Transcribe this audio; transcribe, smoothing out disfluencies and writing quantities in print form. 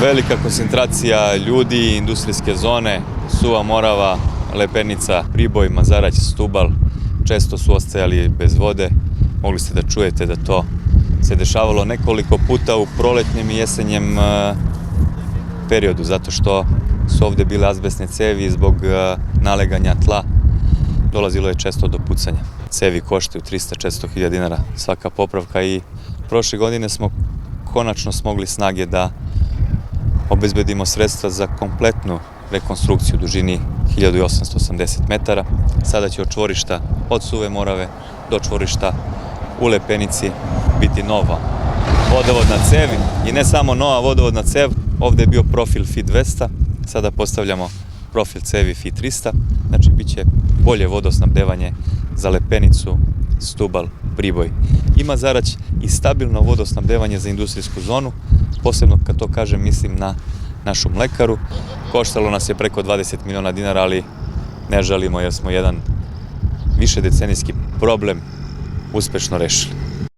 Velika koncentracija ljudi, industrijske zone, Suva Morava, Lepenica, Priboj, Mazarać, Stubal, često su ostajali bez vode. Mogli ste da čujete da to se dešavalo nekoliko puta u proletnjem i jesenjem periodu, zato što su ovde bile azbestne cevi zbog naleganja tla. Dolazilo je često do pucanja. Cevi koštaju 300-400 hiljada dinara svaka popravka i prošle godine smo konačno smogli snage da obezbedimo sredstva za kompletnu rekonstrukciju dužini 1880 metara. Sada će od čvorišta od Suve Morave do čvorišta u Lepenici biti nova vodovodna cev i ne samo nova vodovodna cev, ovde je bio profil FI 200, sada postavljamo profil cevi FI 300, znači bit će bolje vodosnabdevanje za Lepenicu, Stubal, Priboj i Mazarać i stabilno vodosnabdevanje za industrijsku zonu, posebno kad to kažem mislim na našu mlekaru. Koštalo nas je preko 20 miliona dinara, ali ne žalimo jer smo jedan višedecenijski problem uspešno rešili.